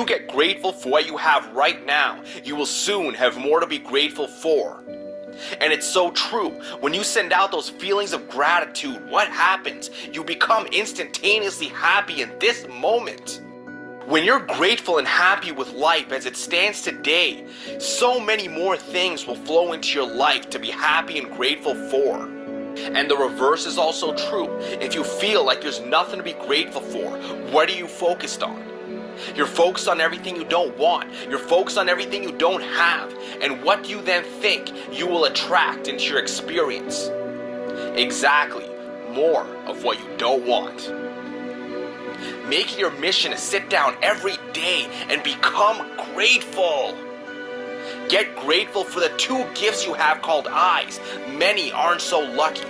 you get grateful for what you have right now, you will soon have more to be grateful for. And it's so true. When you send out those feelings of gratitude, what happens? You become instantaneously happy in this moment. When you're grateful and happy with life as it stands today, so many more things will flow into your life to be happy and grateful for. And the reverse is also true. If you feel like there's nothing to be grateful for, what are you focused on? You're focused on everything you don't want. You're focused on everything you don't have. And what do you then think you will attract into your experience? Exactly, more of what you don't want. Make it your mission to sit down every day and become grateful. Get grateful for the two gifts you have called eyes. Many aren't so lucky.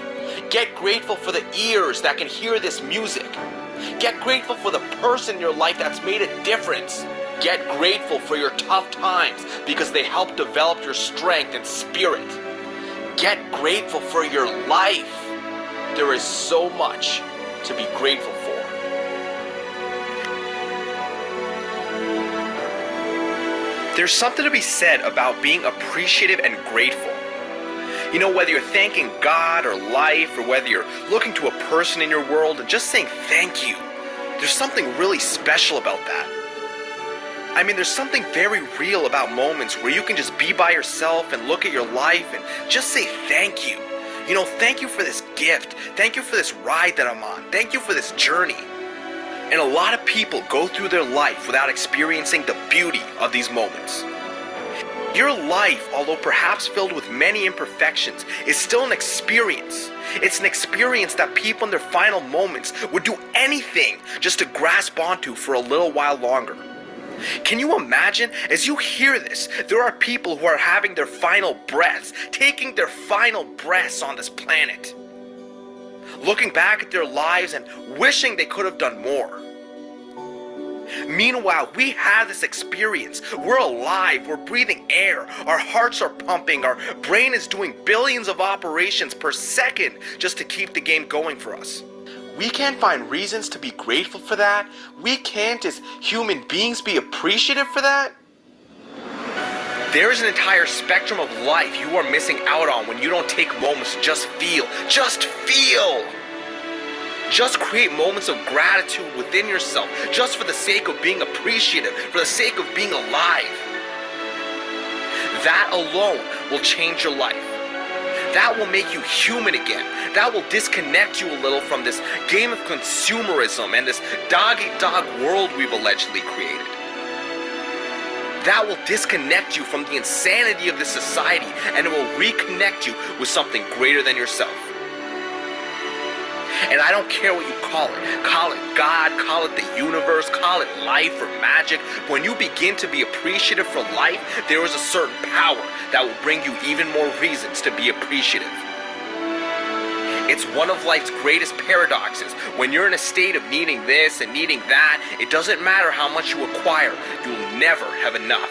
Get grateful for the ears that can hear this music. Get grateful for the person in your life that's made a difference. Get grateful for your tough times because they help develop your strength and spirit. Get grateful for your life. There is so much to be grateful for. There's something to be said about being appreciative and grateful. You know, whether you're thanking God or life, or whether you're looking to a person in your world and just saying thank you, there's something really special about that. I mean, there's something very real about moments where you can just be by yourself and look at your life and just say thank you. You know, thank you for this gift. Thank you for this ride that I'm on. Thank you for this journey. And a lot of people go through their life without experiencing the beauty of these moments. Your life, although perhaps filled with many imperfections, is still an experience. It's an experience that people in their final moments would do anything just to grasp onto for a little while longer. Can you imagine, as you hear this, there are people who are having their final breaths, taking their final breaths on this planet, looking back at their lives and wishing they could have done more. Meanwhile, we have this experience. We're alive, we're breathing air, our hearts are pumping, our brain is doing billions of operations per second just to keep the game going for us. We can't find reasons to be grateful for that. We can't, as human beings, be appreciative for that. There is an entire spectrum of life you are missing out on when you don't take moments to just feel. Just feel! Just create moments of gratitude within yourself, just for the sake of being appreciative, for the sake of being alive. That alone will change your life. That will make you human again. That will disconnect you a little from this game of consumerism and this dog-eat-dog world we've allegedly created. That will disconnect you from the insanity of this society, and it will reconnect you with something greater than yourself. And I don't care what you call it God, call it the universe, call it life or magic. When you begin to be appreciative for life, there is a certain power that will bring you even more reasons to be appreciative. It's one of life's greatest paradoxes. When you're in a state of needing this and needing that, it doesn't matter how much you acquire, you'll never have enough.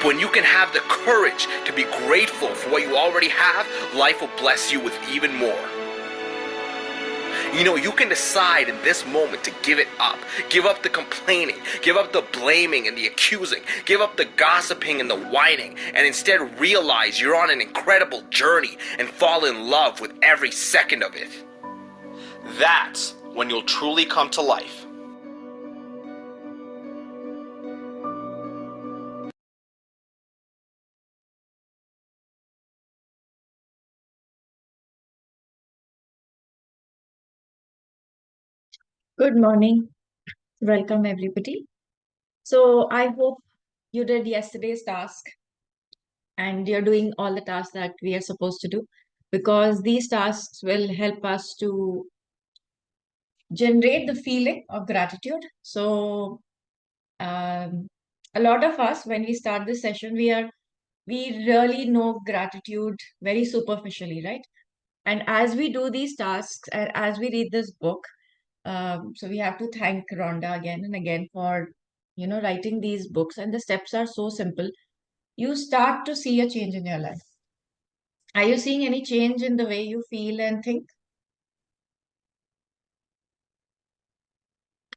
When you can have the courage to be grateful for what you already have, life will bless you with even more. You know, you can decide in this moment to give it up. Give up the complaining, give up the blaming and the accusing, give up the gossiping and the whining, and instead realize you're on an incredible journey and fall in love with every second of it. That's when you'll truly come to life. Good morning. Welcome, everybody. So, I hope you did yesterday's task and you're doing all the tasks that we are supposed to do, because these tasks will help us to generate the feeling of gratitude. So, um, a lot of us, when we start this session, we really know gratitude very superficially, right? And as we do these tasks and as we read this book, so we have to thank Rhonda again and again for, writing these books. And the steps are so simple. You start to see a change in your life. Are you seeing any change in the way you feel and think?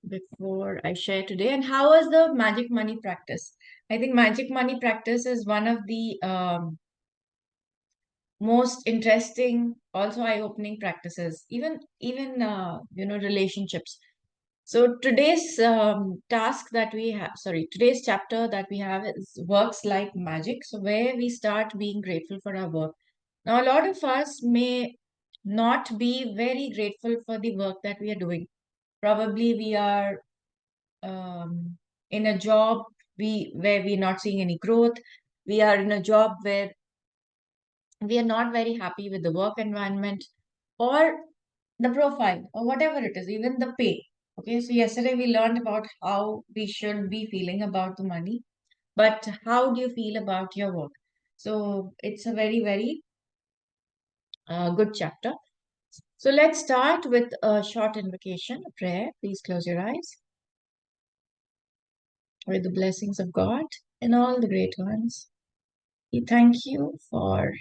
before I share today. And how was the magic money practice? I think magic money practice is one of the most interesting, also eye-opening practices. Even relationships. So today's today's chapter that we have is works like magic. So where we start being grateful for our work. Now, a lot of us may not be very grateful for the work that we are doing. Probably we are um, in a job where we're not seeing any growth. We are in a job where we are not very happy with the work environment or the profile or whatever it is, even the pay. Okay, so yesterday we learned about how we should be feeling about the money, but how do you feel about your work? So it's a very, very good chapter. So let's start with a short invocation, a prayer. Please close your eyes. With the blessings of God and all the great ones, we thank you for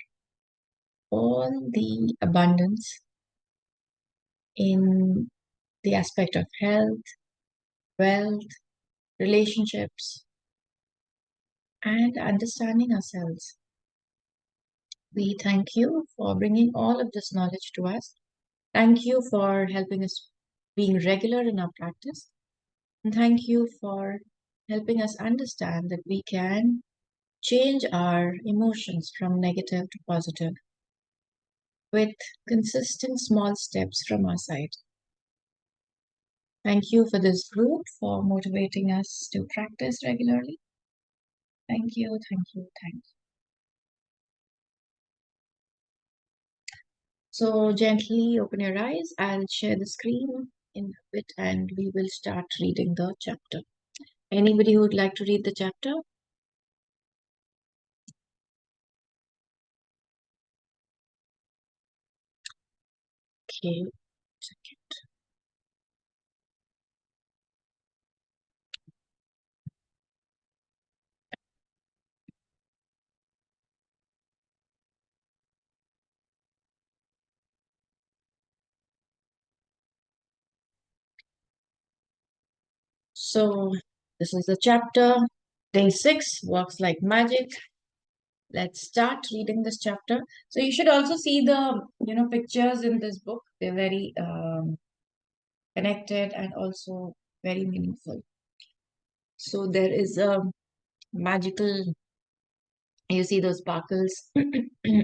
all the abundance in the aspect of health, wealth, relationships, and understanding ourselves. We thank you for bringing all of this knowledge to us. Thank you for helping us being regular in our practice. And thank you for helping us understand that we can change our emotions from negative to positive with consistent small steps from our side. Thank you for this group for motivating us to practice regularly. Thank you, thank you, thank you. So gently open your eyes. I'll share the screen in a bit and we will start reading the chapter. Anybody who would like to read the chapter? Okay, second. So this is the chapter. Day 6 works like magic. Let's start reading this chapter. So you should also see the pictures in this book. They're very connected and also very meaningful. So there is a magical, you see those sparkles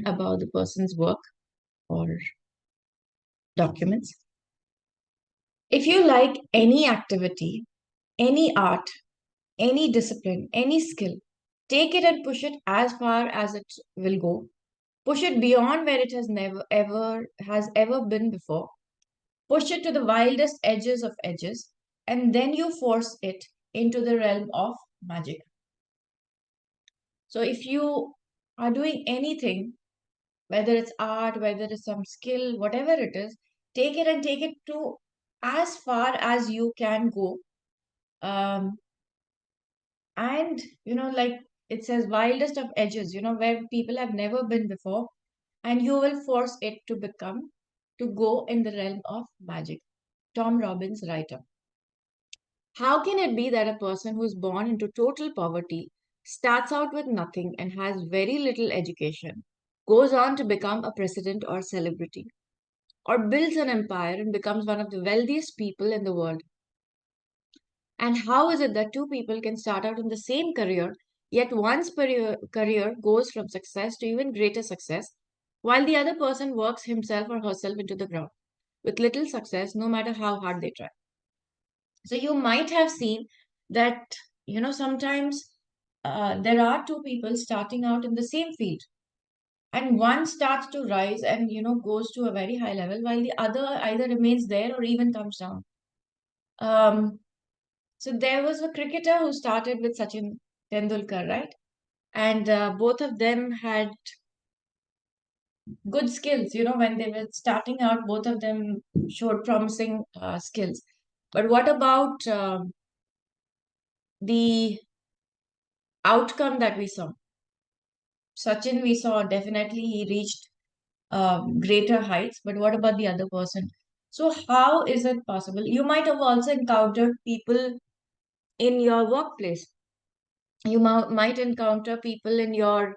about the person's work or documents. If you like any activity, any art, any discipline, any skill, take it and push it as far as it will go. Push it beyond where it has ever been before. Push it to the wildest edges of edges, and then you force it into the realm of magic. So if you are doing anything, whether it's art, whether it's some skill, whatever it is, take it and take it to as far as you can go. Um, and like it says, wildest of edges, where people have never been before, and you will force it to go in the realm of magic. Tom Robbins, writer. How can it be that a person who's born into total poverty, starts out with nothing and has very little education, goes on to become a president or celebrity, or builds an empire and becomes one of the wealthiest people in the world? And how is it that two people can start out in the same career, yet one's career goes from success to even greater success, while the other person works himself or herself into the ground with little success, no matter how hard they try? So you might have seen that, sometimes there are two people starting out in the same field, and one starts to rise and, goes to a very high level, while the other either remains there or even comes down. So there was a cricketer who started with Sachin Tendulkar, right? And both of them had good skills. When they were starting out, both of them showed promising skills. But what about the outcome that we saw? Sachin, we saw definitely he reached greater heights, but what about the other person? So how is it possible? You might have also encountered people in your workplace. You might encounter people in your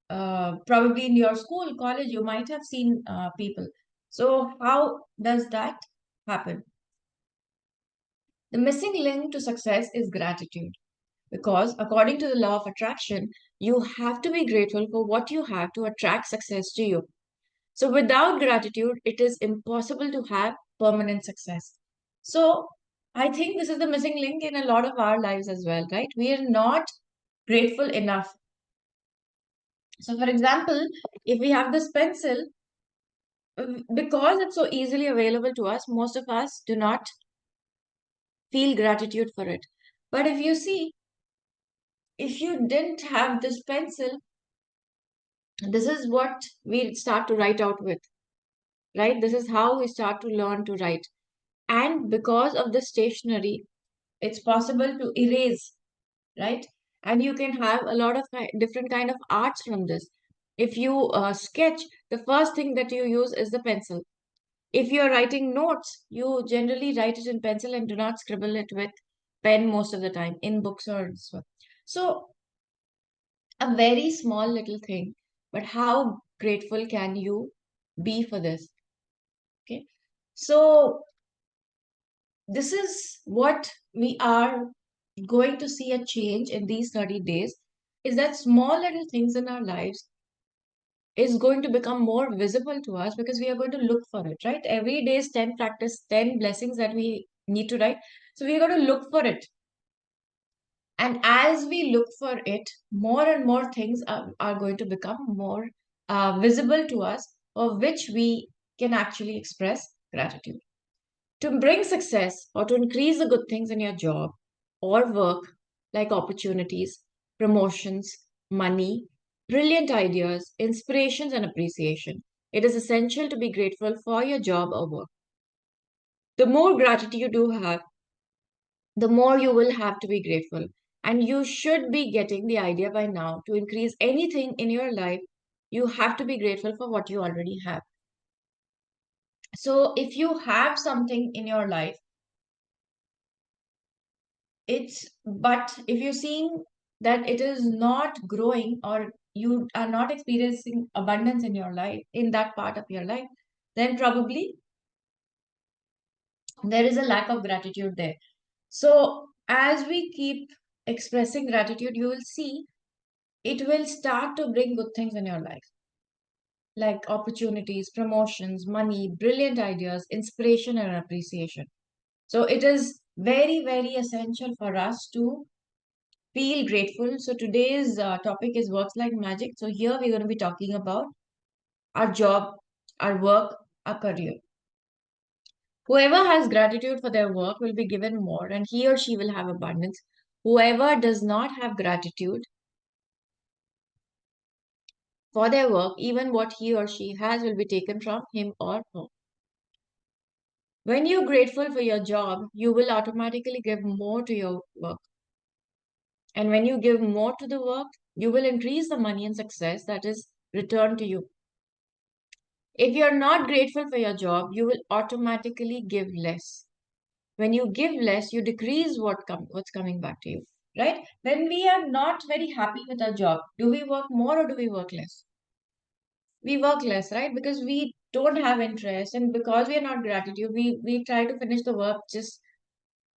probably in your school, college, you might have seen people. So how does that happen? The missing link to success is gratitude. Because according to the law of attraction, you have to be grateful for what you have to attract success to you. So without gratitude, it is impossible to have permanent success. So I think this is the missing link in a lot of our lives as well, right? We are not grateful enough. So for example, if we have this pencil, because it's so easily available to us, most of us do not feel gratitude for it. But if you see, if you didn't have this pencil, this is what we start to write out with, right? This is how we start to learn to write. And because of the stationery, it's possible to erase, right? And you can have a lot of different kind of arts from this. If you sketch, the first thing that you use is the pencil. If you're writing notes, you generally write it in pencil and do not scribble it with pen most of the time in books or so. So a very small little thing, but how grateful can you be for this? Okay. So this is what we are going to see a change in these 30 days, is that small little things in our lives is going to become more visible to us because we are going to look for it, right? Every day is 10 practice, 10 blessings that we need to write. So we are going to look for it. And as we look for it, more and more things are going to become more visible to us, of which we can actually express gratitude. To bring success or to increase the good things in your job or work, like opportunities, promotions, money, brilliant ideas, inspirations, and appreciation, it is essential to be grateful for your job or work. The more gratitude you have, the more you will have to be grateful. And you should be getting the idea by now. To increase anything in your life, you have to be grateful for what you already have. So if you have something in your life, but if you're seeing that it is not growing, or you are not experiencing abundance in your life, in that part of your life, then probably there is a lack of gratitude there. So as we keep expressing gratitude, you will see it will start to bring good things in your life, like opportunities, promotions, money, brilliant ideas, inspiration, and appreciation. So it is very, very essential for us to feel grateful. So today's topic is works like magic. So here we're going to be talking about our job, our work, our career. Whoever has gratitude for their work will be given more, and he or she will have abundance. Whoever does not have gratitude for their work, even what he or she has will be taken from him or her. When you're grateful for your job, you will automatically give more to your work. And when you give more to the work, you will increase the money and success that is returned to you. If you're not grateful for your job, you will automatically give less. When you give less, you decrease what's coming back to you, right? When we are not very happy with our job, do we work more or do we work less? We work less, right? Because we don't have interest, and because we are not gratitude, we try to finish the work just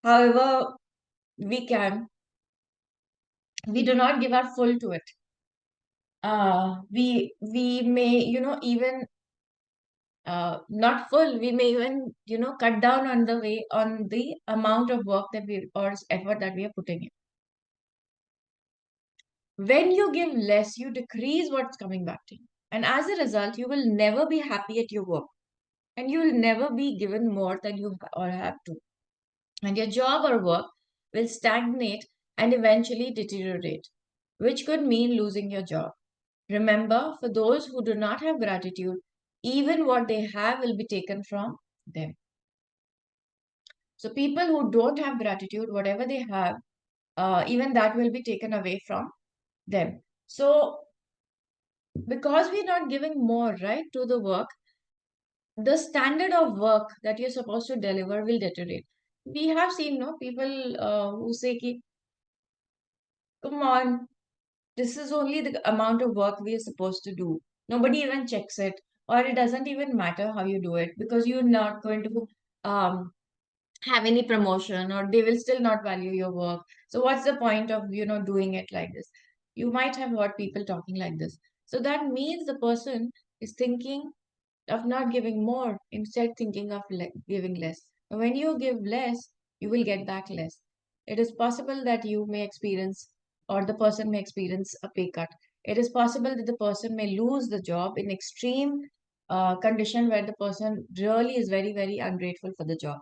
however we can. We do not give our full to it. We may, even not full, we may even, cut down on the way on the amount of work that we or effort that we are putting in. When you give less, you decrease what's coming back to you. And as a result, you will never be happy at your work. And you will never be given more than you or have to. And your job or work will stagnate and eventually deteriorate, which could mean losing your job. Remember, for those who do not have gratitude, even what they have will be taken from them. So people who don't have gratitude, whatever they have, even that will be taken away from them. So because we're not giving more, right, to the work, the standard of work that you're supposed to deliver will deteriorate. We have seen no people who say, ki, come on, this is only the amount of work we are supposed to do. Nobody even checks it, or it doesn't even matter how you do it because you're not going to um, have any promotion, or they will still not value your work. So what's the point of doing it like this? You might have heard people talking like this. So that means the person is thinking of not giving more, instead thinking of giving less. When you give less, you will get back less. It is possible that you may experience, or the person may experience, a pay cut. It is possible that the person may lose the job in extreme condition where the person really is very, very ungrateful for the job.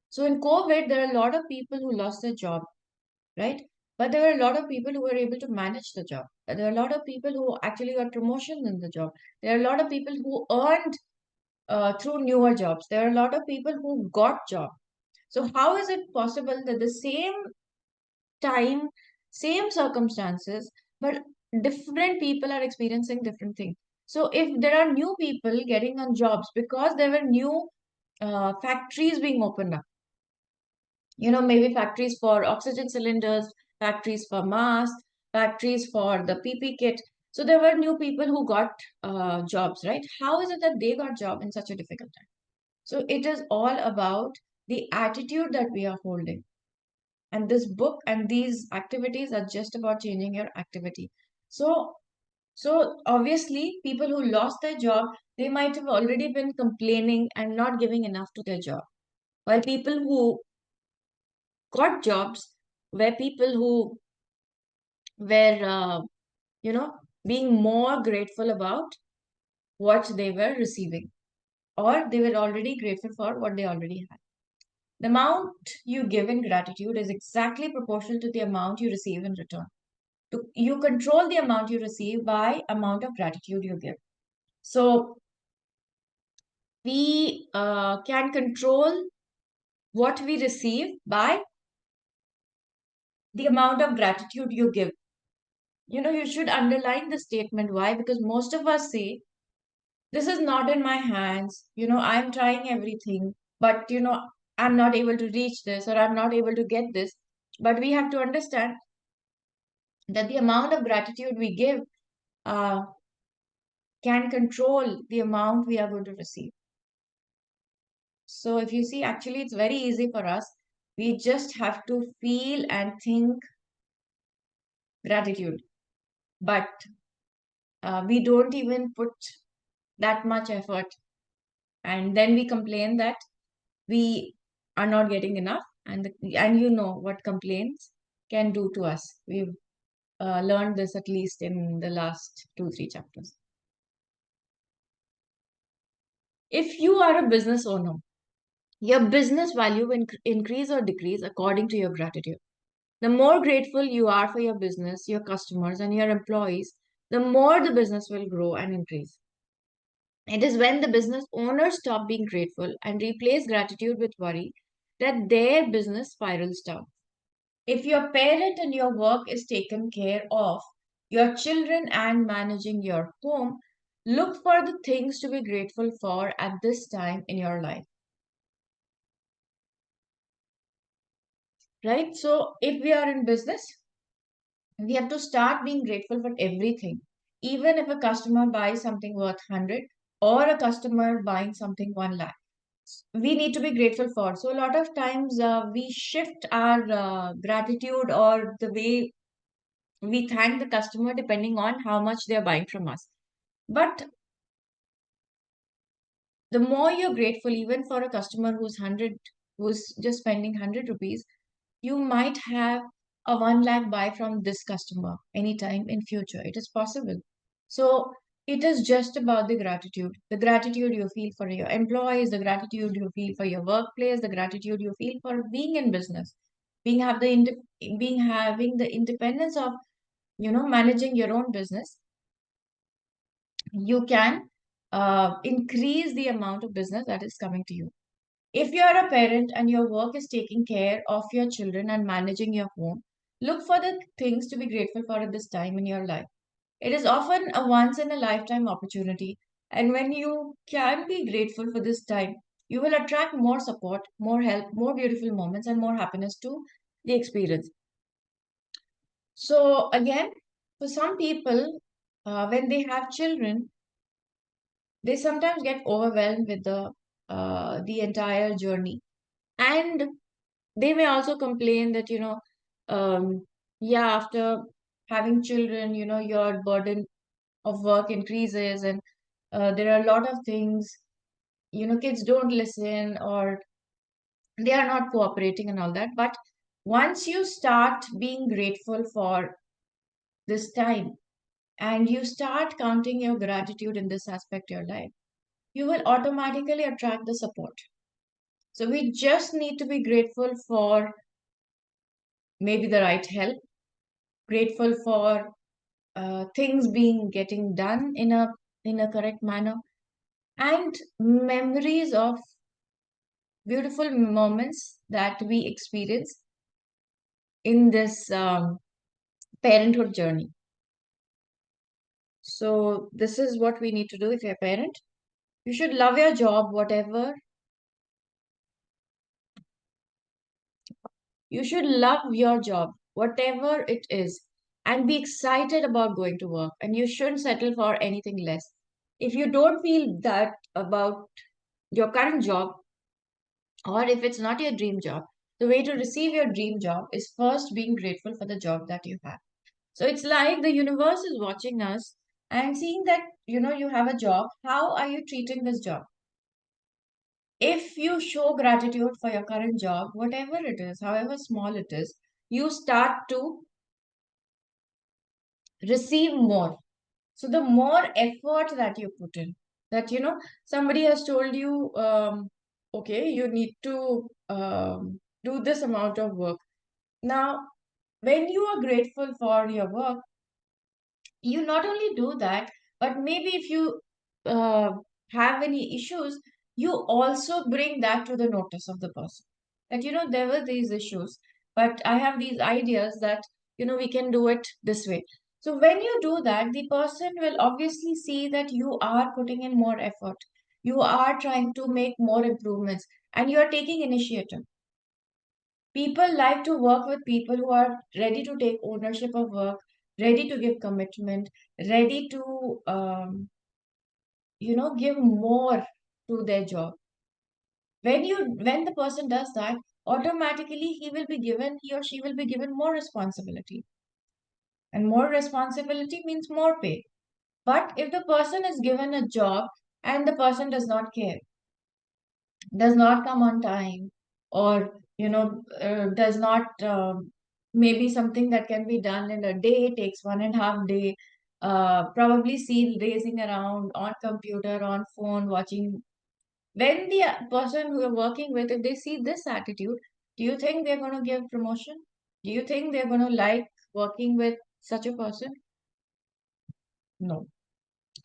So in COVID, there are a lot of people who lost their job, right? But there were a lot of people who were able to manage the job. There are a lot of people who actually got promotions in the job. There are a lot of people who earned through newer jobs. There are a lot of people who got job. So how is it possible that the same time, same circumstances, but different people are experiencing different things? So if there are new people getting on jobs because there were new factories being opened up, maybe factories for oxygen cylinders, factories for masks, factories for the PP kit. So there were new people who got jobs, right? How is it that they got job in such a difficult time? So it is all about the attitude that we are holding. And this book and these activities are just about changing your activity. So obviously, people who lost their job, they might have already been complaining and not giving enough to their job. While people who got jobs were people who were, being more grateful about what they were receiving, or they were already grateful for what they already had. The amount you give in gratitude is exactly proportional to the amount you receive in return. You control the amount you receive by amount of gratitude you give. So we can control what we receive by the amount of gratitude you give. You should underline the statement. Why? Because most of us say, this is not in my hands. I'm trying everything, but I'm not able to reach this, or I'm not able to get this. But we have to understand that the amount of gratitude we give uh, can control the amount we are going to receive. So if you see, actually, it's very easy for us. We just have to feel and think gratitude, but we don't even put that much effort, and then we complain that we are not getting enough, and you know what complaints can do to us. We've learned this at least in the last 2 3 chapters. If you are a business owner, your business value will increase or decrease according to your gratitude. The more grateful you are for your business, your customers, and your employees, the more the business will grow and increase. It is when the business owners stop being grateful and replace gratitude with worry that their business spirals down. If your parent and your work is taken care of, your children and managing your home, look for the things to be grateful for at this time in your life. Right? So if we are in business, we have to start being grateful for everything. Even if a customer buys something worth 100, or a customer buying something 1 lakh, we need to be grateful for. So a lot of times we shift our gratitude, or the way we thank the customer, depending on how much they're buying from us. But the more you're grateful, even for a customer who's just spending 100 rupees, you might have a 1 lakh buy from this customer anytime in future. It is possible. So it is just about the gratitude you feel for your employees, the gratitude you feel for your workplace, the gratitude you feel for being in business, being having the independence of managing your own business. You can increase the amount of business that is coming to you. If you are a parent and your work is taking care of your children and managing your home, look for the things to be grateful for at this time in your life. It is often a once in a lifetime opportunity, And when you can be grateful for this time, you will attract more support, more help, more beautiful moments, and more happiness to the experience. So, again, for some people, when they have children, they sometimes get overwhelmed with the entire journey. And they may also complain that, yeah, after having children, your burden of work increases, and there are a lot of things, kids don't listen, or they are not cooperating and all that. But once you start being grateful for this time and you start counting your gratitude in this aspect of your life, you will automatically attract the support. So we just need to be grateful for maybe the right help, grateful for things being getting done in a correct manner, and memories of beautiful moments that we experience in this parenthood journey. So this is what we need to do if you're a parent. You should love your job, whatever. You should love your job, whatever it is, and be excited about going to work. And you shouldn't settle for anything less. If you don't feel that about your current job, or if it's not your dream job, the way to receive your dream job is first being grateful for the job that you have. So it's like the universe is watching us and seeing that, you have a job. How are you treating this job? If you show gratitude for your current job, whatever it is, however small it is, you start to receive more. So the more effort that you put in, that, somebody has told you, okay, you need to do this amount of work. Now, when you are grateful for your work, you not only do that, but maybe if you uh, have any issues, you also bring that to the notice of the person. That, there were these issues, but I have these ideas that, we can do it this way. So when you do that, the person will obviously see that you are putting in more effort. You are trying to make more improvements and you are taking initiative. People like to work with people who are ready to take ownership of work, ready to give commitment, ready to, give more to their job. When the person does that, automatically he or she will be given more responsibility. And more responsibility means more pay. But if the person is given a job and the person does not care, does not come on time, or does not, maybe something that can be done in a day takes 1.5 day, probably seen racing around on computer, on phone, watching. When the person who you're working with, if they see this attitude, do you think they're going to give promotion? Do you think they're going to like working with such a person? No.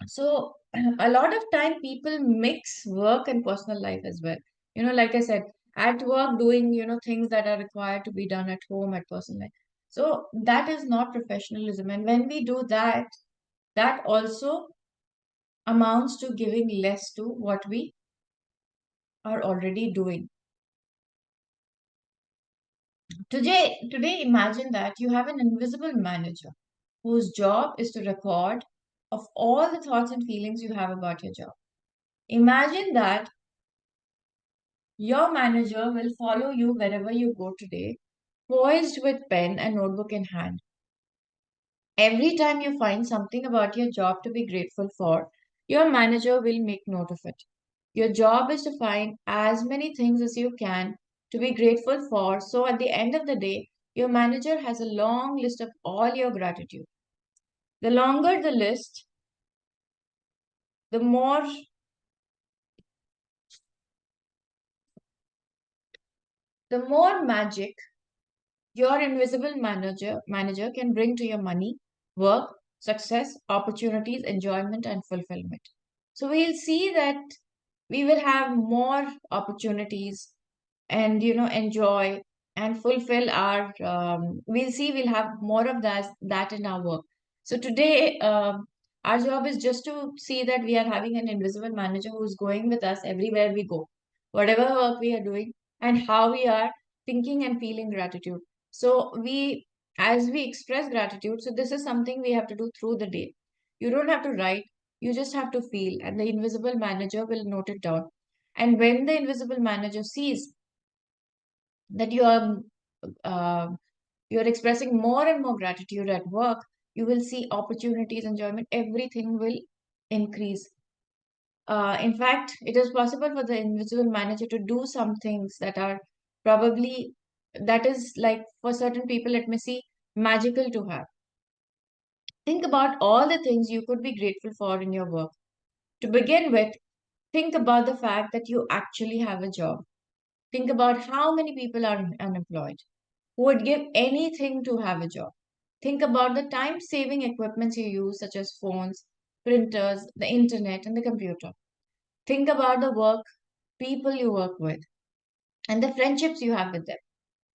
So a lot of time people mix work and personal life as well. Like I said, at work doing, things that are required to be done at home, at personal life. So that is not professionalism. And when we do that, that also amounts to giving less to what we are already doing. Today, imagine that you have an invisible manager whose job is to record of all the thoughts and feelings you have about your job. Imagine that your manager will follow you wherever you go today, poised with pen and notebook in hand. Every time you find something about your job to be grateful for, your manager will make note of it. Your job is to find as many things as you can to be grateful for, so at the end of the day, your manager has a long list of all your gratitude. The longer the list, the more magic your invisible manager can bring to your money, work, success, opportunities, enjoyment, and fulfillment. So we'll see that we will have more opportunities and enjoy and fulfill our. We'll see we'll have more of that in our work. So today. Our job is just to see that we are having an invisible manager who's going with us everywhere we go, whatever work we are doing, and how we are thinking and feeling gratitude. So as we express gratitude, so this is something we have to do through the day. You don't have to write, you just have to feel, and the invisible manager will note it down. And when the invisible manager sees that uh, you're expressing more and more gratitude at work, you will see opportunities, enjoyment, everything will increase. In fact, it is possible for the invisible manager to do some things that are probably, that is like for certain people, let me see, magical to have. Think about all the things you could be grateful for in your work. To begin with, think about the fact that you actually have a job. Think about how many people are unemployed who would give anything to have a job. Think about the time saving equipments you use, such as phones, printers, the internet, and the computer. Think about the work people you work with and the friendships you have with them.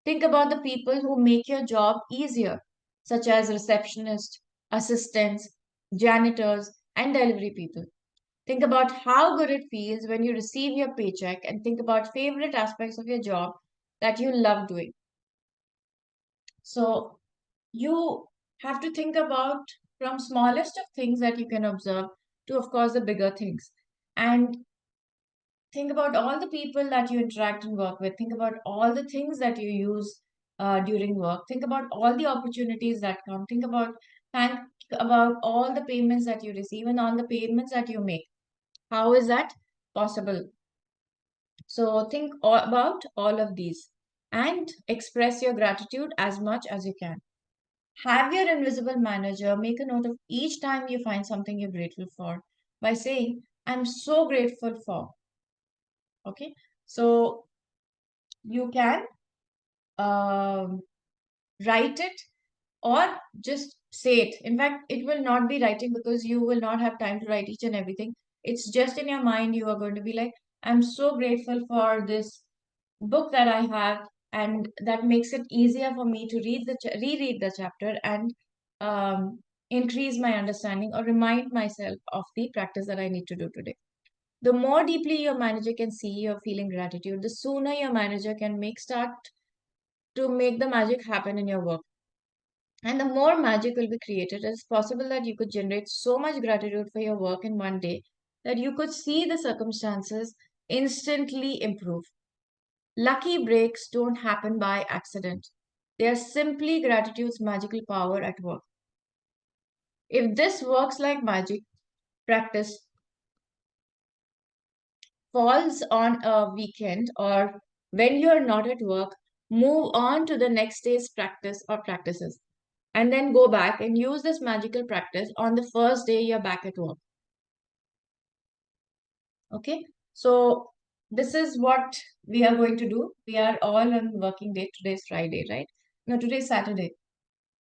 Think about the people who make your job easier, such as receptionists, assistants, janitors, and delivery people. Think about how good it feels when you receive your paycheck and think about favorite aspects of your job that you love doing. So you have to think about from smallest of things that you can observe to, of course, the bigger things. And think about all the people that you interact and work with. Think about all the things that you use during work. Think about all the opportunities that come. Think about all the payments that you receive and all the payments that you make. How is that possible? So think about all of these and express your gratitude as much as you can. Have your invisible manager make a note of each time you find something you're grateful for by saying, I'm so grateful for. Okay. So you can um, write it or just say it. In fact, it will not be writing because you will not have time to write each and everything. It's just in your mind. You are going to be like, I'm so grateful for this book that I have, and that makes it easier for me to reread the chapter and um, increase my understanding or remind myself of the practice that I need to do today. The more deeply your manager can see your feeling gratitude, the sooner your manager can make start to make the magic happen in your work. And the more magic will be created, it's possible that you could generate so much gratitude for your work in one day that you could see the circumstances instantly improve. Lucky breaks don't happen by accident. They are simply gratitude's magical power at work. If this works like magic, practice falls on a weekend or when you're not at work, move on to the next day's practice or practices. And then go back and use this magical practice on the first day you're back at work. Okay, so this is what we are going to do. We are all on working day. Today's Friday, right? No, today's Saturday.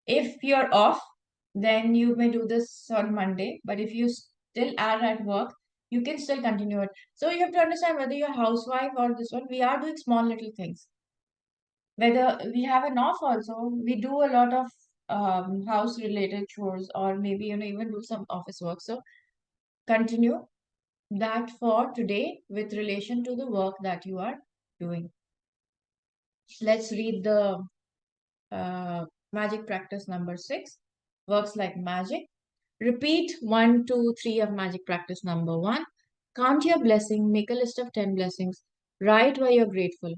If you're off, then you may do this on Monday. But if you still are at work, you can still continue it. So you have to understand whether you're a housewife or this one, we are doing small little things. Whether we have an off also, we do a lot of house related chores or maybe even do some office work. So continue that for today with relation to the work that you are doing. Let's read the magic practice number 6. Works like magic. Repeat 1, 2, 3 of magic practice number 1. Count your blessing, make a list of 10 blessings, write why you're grateful.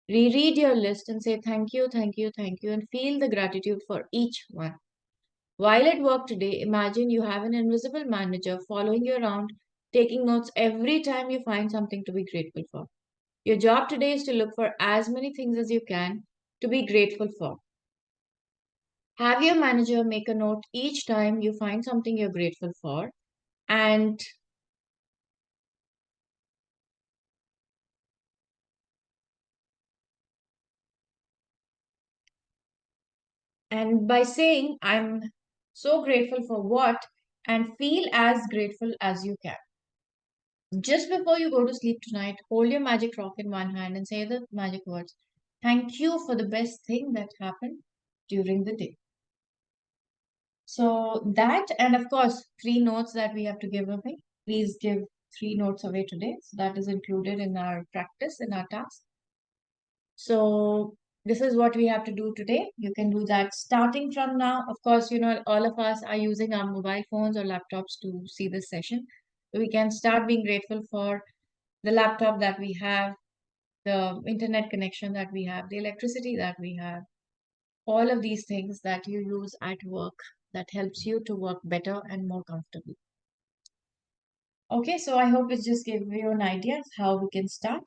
Reread your list and say thank you, thank you, thank you, and feel the gratitude for each one. While at work today, imagine you have an invisible manager following you around, taking notes every time you find something to be grateful for. Your job today is to look for as many things as you can to be grateful for. Have your manager make a note each time you find something you're grateful for, and by saying I'm so grateful for what, and feel as grateful as you can. Just before you go to sleep tonight, hold your magic rock in one hand and say the magic words. Thank you for the best thing that happened during the day. So that, and of course, 3 notes that we have to give away. Please give 3 notes away today. So that is included in our practice, in our task. So this is what we have to do today. You can do that starting from now. Of course, all of us are using our mobile phones or laptops to see this session. So we can start being grateful for the laptop that we have, the internet connection that we have, the electricity that we have, all of these things that you use at work that helps you to work better and more comfortably. Okay, so I hope it just gave you an idea of how we can start,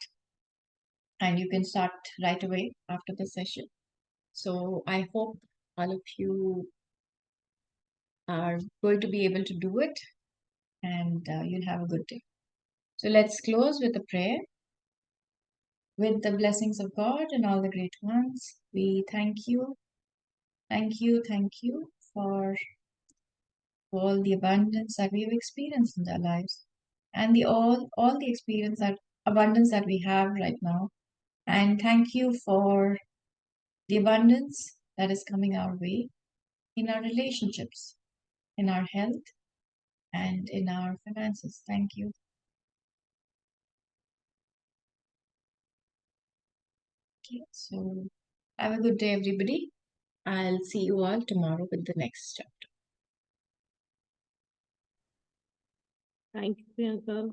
and you can start right away after the session. So I hope all of you are going to be able to do it, and you'll have a good day. So let's close with a prayer. With the blessings of God and all the great ones, we thank you, thank you for all the abundance that we have experienced in our lives, and the all the experience that abundance that we have right now. And thank you for the abundance that is coming our way in our relationships, in our health, and in our finances. Thank you. Okay, so have a good day, everybody. I'll see you all tomorrow with the next chapter. Thank you, Priyanka.